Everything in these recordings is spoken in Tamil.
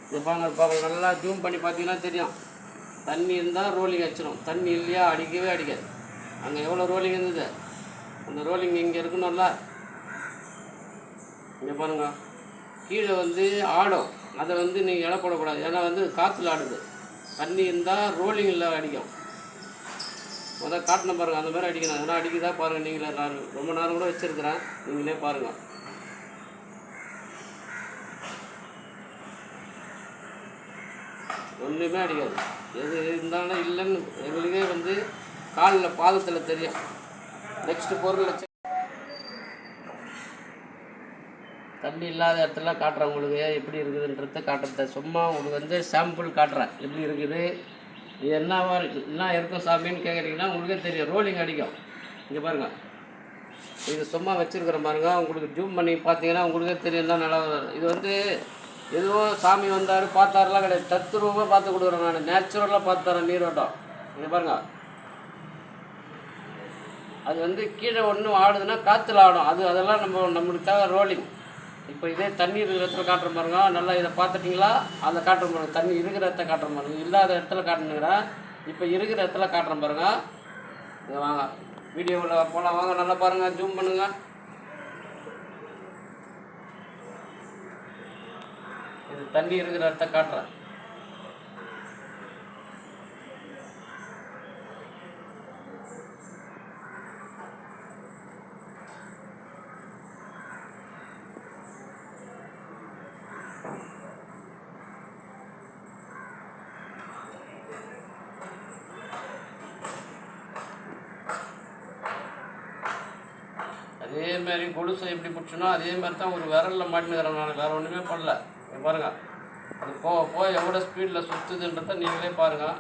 இது பார்க்க நல்லா ஜூம் பண்ணி பார்த்தீங்கன்னா தெரியும். தண்ணி இருந்தால் ரோலிங் அடிச்சிடும், தண்ணி இல்லையா அடிக்கவே அடிக்காது. அங்கே எவ்வளோ ரோலிங் இருந்தது, அந்த ரோலிங் இங்கே இருக்கணும்ல. இங்கே பாருங்க, கீழே வந்து ஆடும், அதை வந்து நீங்கள் இலை போடக்கூடாது. ஏன்னா வந்து காற்றுல ஆடுது. தண்ணி இருந்தால் ரோலிங்கில் அடிக்கும். முதல் காட்டின பாருங்கள், அந்த மாதிரி அடிக்கணும். அதெல்லாம் அடிக்குதா பாருங்கள் நீங்களே. நான் ரொம்ப நேரம் கூட வச்சுருக்கிறேன், நீங்களே பாருங்கள். ஒன்றுமே அடிக்காது. எது இருந்தாலும் இல்லைன்னு எங்களுக்கே வந்து காலில் பாதத்தில் தெரியும். நெக்ஸ்ட்டு பொருள் வச்சு தண்ணி இல்லாத இடத்துல காட்டுறேன் உங்களுக்கு எப்படி இருக்குதுன்றத காட்டுறத. சும்மா உங்களுக்கு வந்து சாம்பிள் காட்டுறேன் எப்படி இருக்குது. இது என்னவா இருக்குது, என்ன இருக்கும் சாமின்னு கேட்குறீங்கன்னா உங்களுக்கே தெரியும். ரோலிங் அடிக்கும். இங்கே பாருங்கள், இது சும்மா வச்சுருக்கிற பாருங்க. உங்களுக்கு ஜூம் பண்ணி பார்த்தீங்கன்னா உங்களுக்கே தெரியும் தான் நல்லா. இது வந்து ஏதோ சாமி வந்தார் பார்த்தாரெலாம் கிடையாது. தத்துரூபமாக பார்த்து கொடுக்குறேன் நான். நேச்சுரலாக பார்த்து தரேன் நீரோட்டம். இங்கே பாருங்கள், அது வந்து கீழே ஒன்றும் ஆடுதுன்னா காற்றுல ஆடும். அதெல்லாம் நம்மளுக்கு தேவை ரோலிங். இப்போ இதே தண்ணி இருக்கிற இடத்துல காட்டுற பாருங்க. நல்லா இதை பார்த்துட்டிங்களா, அதை காட்டுற பாருங்க. தண்ணி இருக்கிற இடத்த காட்டுற பாருங்க, இல்லாத இடத்துல காட்டுனுங்கிறேன். இப்போ இருக்கிற இடத்துல காட்டுறேன் பாருங்க. இதை வாங்க, வீடியோவில் போகலாம் வாங்க. நல்லா பாருங்கள், ஜூம் பண்ணுங்கள். இது தண்ணி இருக்கிற இடத்த காட்டுறேன். அதேமாரி கொலுசை எப்படி பிடிச்சனோ அதேமாதிரி தான் ஒரு விரலில் மாட்டினுக்கிறேன் நான். வேறு ஒன்றுமே பண்ணல. பாருங்கள், அது போக எவ்வளோ ஸ்பீடில் சுற்றுதுன்றத நீங்களே பாருங்கள்.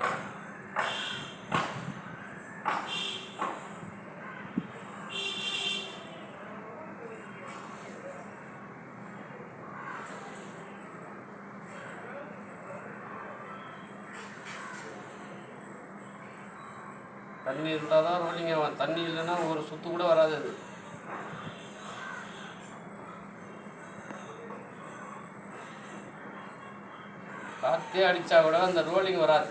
தண்ணி இருந்தால் தான் ரோலிங் ஆகும். தண்ணி இல்லைன்னா ஒரு சுற்று கூட வராது. அது காற்றே அடித்தா கூட அந்த ரோலிங் வராது.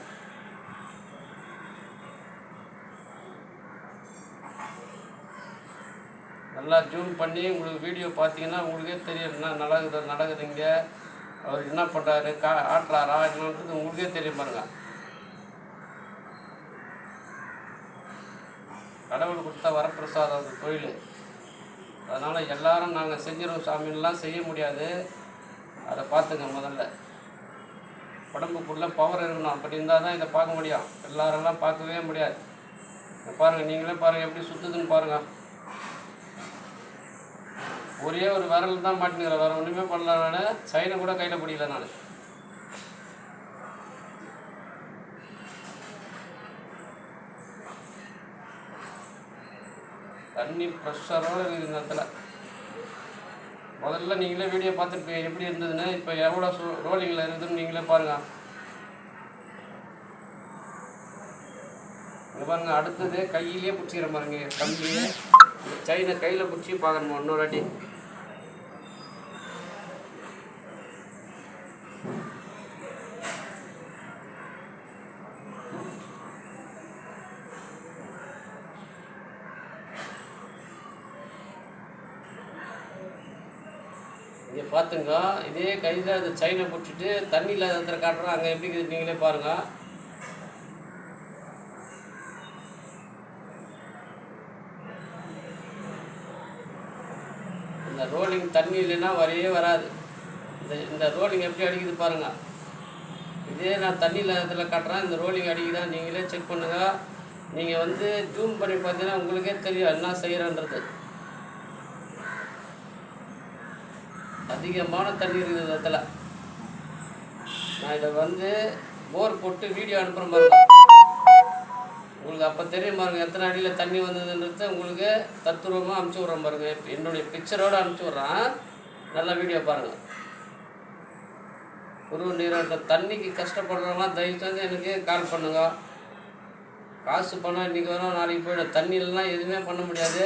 நல்லா ஜூம் பண்ணி உங்களுக்கு வீடியோ பார்த்தீங்கன்னா உங்களுக்கே தெரியும் என்ன நடக்குதுங்க. அவர் என்ன பண்ணுறாரு, ஆட்டுறாரா என்னன்றது உங்களுக்கே தெரியும் பாருங்கள். கடவுள் கொடுத்தா வரப்பிரசாதம் அந்த தொழில். அதனால் எல்லாரும் நாங்கள் செஞ்சிடும் சாமின்லாம் செய்ய முடியாது. அதை பார்த்துங்க. முதல்ல உடம்புக்குள்ளே பவர் இருக்கணும். அப்படி இருந்தால் தான் இதை பார்க்க முடியும். எல்லாரெல்லாம் பார்க்கவே முடியாது. பாருங்கள், நீங்களே பாருங்கள் எப்படி சுற்றுதுன்னு பாருங்கள். ஒரே ஒரு விரல் தான் மாட்டினுக்கிறேன், வேறு ஒன்றுமே பண்ணல. நான் சைனை கூட கையில் பிடிக்கல. நான் தண்ணி ப்ரெஷரோடு இருக்குது இந்த இடத்துல. முதல்ல நீங்களே வீடியோ பார்த்துருப்பீங்க எப்படி இருந்ததுன்னு. இப்போ எவ்வளோ ரோலிங்கில் இருக்குதுன்னு நீங்களே பாருங்கள். இங்கே பாருங்கள், அடுத்தது கையிலே பிடிச்சிக்கிற பாருங்க. கம்பியே சைனை கையில் பிடிச்சி பார்க்கணுமா இன்னொரு வாட்டி. இங்கே பார்த்துங்க, இதே கையில் அந்த சைனை பிடிச்சிட்டு தண்ணி இல்லாத இடத்துல காட்டுறோம். அங்கே எப்படி இருக்குது நீங்களே பாருங்கள். இந்த ரோலிங் தண்ணி இல்லைன்னா வரவே வராது. இந்த ரோலிங் எப்படி அடிக்குது பாருங்கள். இதே நான் தண்ணி இல்லாத இடத்துல காட்டுறேன். இந்த ரோலிங் அடிக்குதா நீங்களே செக் பண்ணுங்கள். நீங்கள் வந்து ஜூம் பண்ணி பார்த்தீங்கன்னா உங்களுக்கே தெரியும் என்ன செய்கிறன்றது. அதிகமான தண்ணி இருக்குது இந்த இடத்துல. நான் இதை வந்து போர் போட்டு வீடியோ அனுப்புகிறேன் பாருங்க. உங்களுக்கு அப்போ தெரியும் பாருங்கள் எத்தனை அடியில் தண்ணி வந்ததுன்றது. உங்களுக்கு தத்துரூபமாக அனுப்பிச்சி விட்றேன் பாருங்கள். என்னுடைய பிக்சரோடு அனுப்பிச்சி விட்றேன். நல்லா வீடியோ பாருங்கள். ஒரு நீரோட்ட தண்ணிக்கு கஷ்டப்படுறவங்களாம் தயவு செஞ்சு எனக்கு கால் பண்ணுங்க. காசு பணம் இன்றைக்கி வரும் நாளைக்கு போய்டும். தண்ணியிலலாம் எதுவுமே பண்ண முடியாது.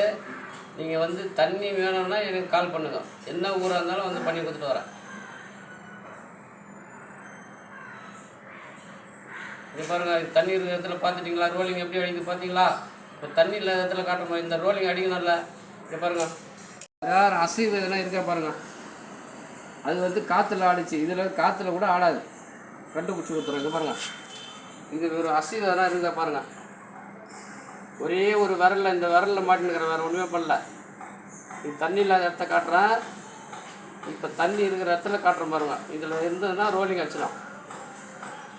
நீங்கள் வந்து தண்ணி வேணும்னா எனக்கு கால் பண்ணுங்கள். என்ன ஊராக இருந்தாலும் வந்து பண்ணி கொடுத்துட்டு வரேன். இங்கே பாருங்கள், தண்ணி இருக்கிற இடத்துல பார்த்துட்டிங்களா? ரோலிங் எப்படி அடிக்குது பார்த்தீங்களா? இப்போ தண்ணி இல்லாத இடத்துல காட்டுறோம், இந்த ரோலிங் அடிக்கணும்ல. இங்கே பாருங்கள், வேறு அசைவு இதெல்லாம் இருக்கா பாருங்கள். அது வந்து காற்றுல ஆடிச்சு, இதில் காற்றுல கூட ஆடாது. கண்டுபிடிச்சி கொடுத்துரும். இங்கே பாருங்கள், இது ஒரு அசைவு இதெல்லாம் இருக்கா பாருங்கள். ஒரே ஒரு விரலில், இந்த விரலில் மாட்டினுக்கிறேன், வேறு ஒன்றுமே பண்ணல. இது தண்ணி இல்லாத இடத்த காட்டுறேன், இப்போ தண்ணி இருக்கிற இடத்துல காட்டுறேன் பாருங்கள். இதில் இருந்ததுன்னா ரோலிங் அடிச்சிடும்.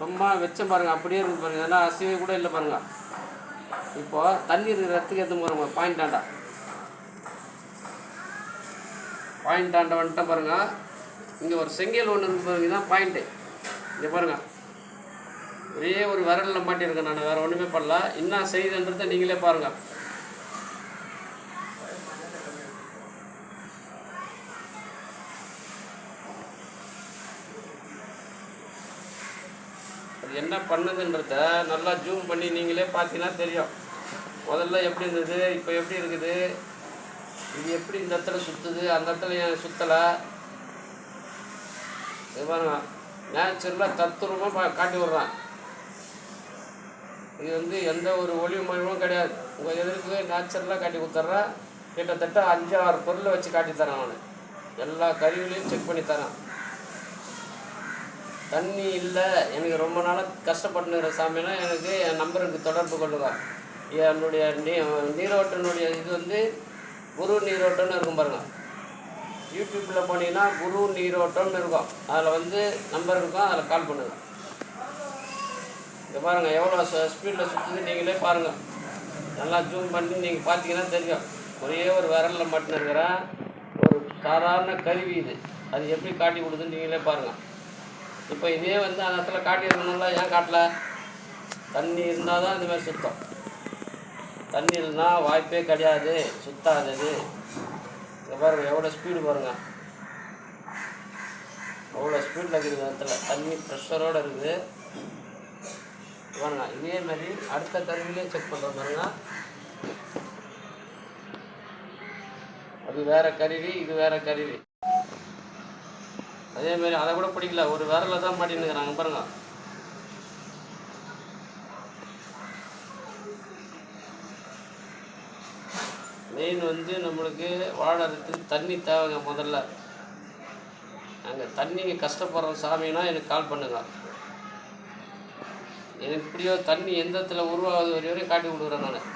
சும்மா வச்சேன் பாருங்கள், அப்படியே இருக்குது பாருங்கள். இதெல்லாம் அசைவே கூட இல்லை பாருங்கள். இப்போது தண்ணி இருக்கிற இடத்துக்கு எடுத்து பாருங்கள். பாயிண்ட் ஆண்ட வந்துட்ட பாருங்கள். இங்கே ஒரு செங்கல் ஒன்று இருக்கு பாருங்க, இதுதான் பாயிண்ட்டு. இங்கே பாருங்கள், ஒரே ஒரு விரலில் மாட்டியிருக்கேன் நான், வேறு ஒன்றுமே பண்ணல. என்ன செய்யுதுன்றதை நீங்களே பாருங்கள். அது என்ன பண்ணுதுன்றத நல்லா ஜூம் பண்ணி நீங்களே பார்த்தீங்கன்னா தெரியும். முதல்ல எப்படி இருந்தது, இப்போ எப்படி இருக்குது, இது எப்படி இந்த இடத்துல சுற்றுது, அந்த இடத்துல ஏன் சுற்றலை. இது பாருங்க, நேச்சுரலாக தத்துரூபமாக காட்டி விட்றான். இது வந்து எந்த ஒரு ஒளிவு மொழிவும் கிடையாது. உங்கள் எதிர்க்கு நேச்சுரலாக காட்டி கொடுத்துட்றேன். கிட்டத்தட்ட 5-6 பொருளை வச்சு காட்டித்தரேன் நான். எல்லா கருவிலையும் செக் பண்ணி தரேன். தண்ணி இல்லை, எனக்கு ரொம்ப நாளாக கஷ்டப்பட்டுங்கிற சாமினா எனக்கு என் நம்பருக்கு தொடர்பு கொள்ளுங்க. என்னுடைய நீரோட்டனுடைய இது வந்து குரு நீரோட்டம்னு இருக்கும் பாருங்கள். யூடியூப்பில் போனீங்கன்னா குரு நீரோட்டம்னு இருக்கும், அதில் வந்து நம்பர் இருக்கும், அதில் கால் பண்ணுங்கள். இங்கே பாருங்கள் எவ்வளோ ஸ்பீடில் சுற்றுது நீங்களே பாருங்கள். நல்லா ஜூம் பண்ணி நீங்கள் பார்த்தீங்கன்னா தெரியும். ஒரே ஒரு விரலில் மட்டும் இருக்கிற ஒரு சாதாரண கருவி இது, அது எப்படி காட்டி கொடுக்குதுன்னு நீங்களே பாருங்கள். இப்போ இதே வந்து அந்த இடத்துல காட்டியிருக்கணும்ல, ஏன் காட்டல? தண்ணி இருந்தால் தான் இந்தமாதிரி சுத்தம். தண்ணி இல்லைன்னா வாய்ப்பே கிடையாது, சுத்தாதது. இங்கே பாருங்கள் எவ்வளோ ஸ்பீடு பாருங்கள், அவ்வளோ ஸ்பீடில் இருக்குது. இடத்துல தண்ணி ப்ரெஷரோடு இருக்குது பாருங்க. இதே மாதிரி அடுத்த கருவிலே செக் பண்ணுற பாருங்க. அது வேறு கருவி, இது வேறு கருவி. அதேமாரி அதை கூட பிடிக்கல, ஒரு விரலில் தான் மாட்டின்னுக்கிறாங்க பாருங்க. மெயின் வந்து நம்மளுக்கு வாழறதுக்கு தண்ணி தேவைங்க. முதல்ல நாங்கள் தண்ணிங்க கஷ்டப்படுற சாமின்னா எனக்கு கால் பண்ணுங்க. எனக்கு இப்படியோ தண்ணி எந்த இடத்துல உருவாகுது வரையும் காட்டி கொடுக்குறேன் நான்.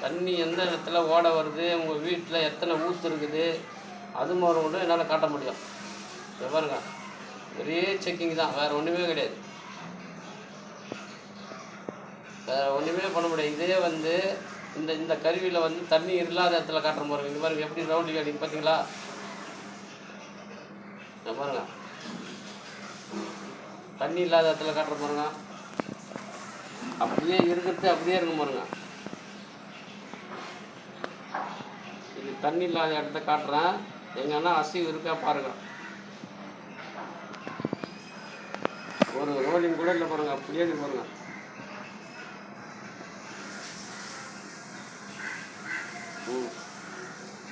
தண்ணி எந்த இடத்துல ஓட வருது, உங்கள் வீட்டில் எத்தனை ஊற்று இருக்குது, அது மாதிரி கூட என்னால் காட்ட முடியும். பாருங்க, ஒரே செக்கிங் தான், வேறு ஒன்றுமே கிடையாது, வேறு ஒன்றுமே பண்ண முடியாது. இதே வந்து இந்த கருவியில் வந்து தண்ணி இல்லாத இடத்துல காட்டுற பாருங்க. இந்த பாருங்க எப்படி ரவுண்டிங் அடிக்கு பார்த்தீங்களா? பாருங்க, தண்ணி இல்லாத இடத்துல காட்டுற பாருங்க. அப்படியே இருக்கிறது அப்படியே இருக்கும் பாருங்க. இது தண்ணி இல்லாத இடத்த காட்டுறேன், எங்கன்னா அசைவு இருக்கா பாருங்க. ஒரு ரோலிங் கூட இல்லை பாருங்க, அப்படியே பாருங்க.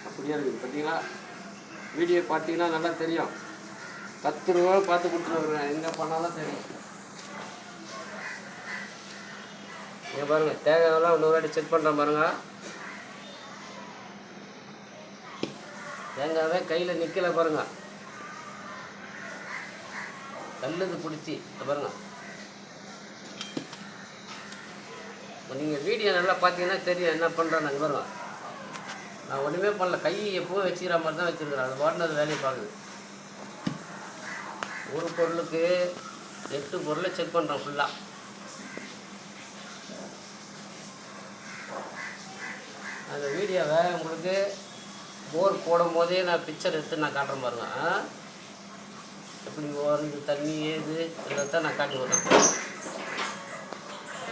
அப்படியே இருக்குது பார்த்தீங்களா? வீடியோ பார்த்தீங்கன்னா நல்லா தெரியும். 10 ரூபா பார்த்து கொடுத்துருக்குறேன், எங்கே பண்ணாலும் தெரியும். இங்கே பாருங்கள், தேங்காயெல்லாம் இன்னொரு வாட்டி செக் பண்ணுறேன் பாருங்கள். தேங்காவே கையில் நிற்கலை பாருங்கள், கல்லுது பிடிச்சி பாருங்கள். நீங்கள் வீடியோ நல்லா பார்த்தீங்கன்னா தெரியும் என்ன பண்ணுறேன். நாங்கள் பாருங்கள், நான் ஒன்றுமே பண்ணல, கை எப்போவும் வச்சுக்கிற மாதிரி தான் வச்சுருக்குறேன். அது பாட்டு அது வேலையை பார்க்குது. ஒரு பொருளுக்கு 8 பொருளை செக் பண்ணுறேன் ஃபுல்லாக. அந்த வீடியோவை உங்களுக்கு போர் போடும் போதே நான் பிக்சர் எடுத்து நான் காட்டுறேன் பாருங்க. எப்படி ஓடுறது, தண்ணி ஏது எல்லாத்தான் நான் காட்டி விட்றேன்.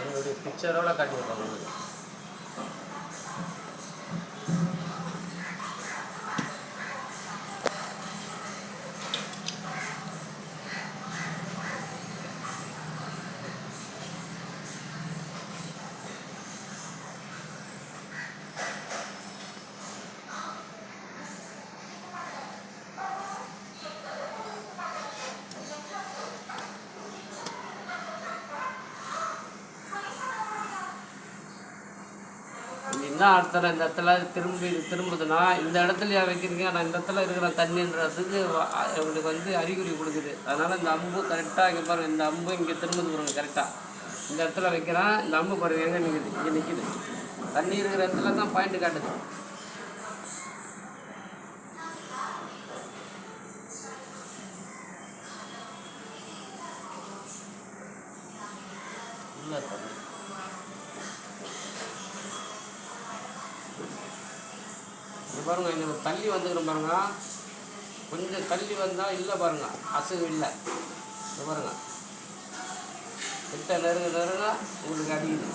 என்னுடைய பிக்சரோட காட்டி விட்றேன் உங்களுக்கு. இதுதான் அடுத்த இந்த இடத்துல திரும்புதுன்னா இந்த இடத்துலையா வைக்கிறீங்க, நான் இந்த இடத்துல இருக்கிற தண்ணின்றதுக்கு உங்களுக்கு வந்து அறிகுறி கொடுக்குது. அதனால் இந்த அம்பு கரெக்டாக இங்கே பாருங்கள், இந்த அம்பு இங்கே திரும்புது பாருங்கள் கரெக்டாக. இந்த இடத்துல வைக்கிறேன், இந்த அம்பு பாருங்கள் எங்கே நிற்குது, இங்கே நிற்கிது. தண்ணி இருக்கிற இடத்துல தான் பாயிண்ட் காட்டுது. இல்லை இது பாருங்கள், இங்கே தள்ளி வந்துக்கிறோம் பாருங்கள், கொஞ்சம் தள்ளி வந்தால் இல்லை பாருங்கள், அசைவு இல்லை. இது பாருங்கள், கிட்ட நெருங்க உங்களுக்கு அடிக்குது.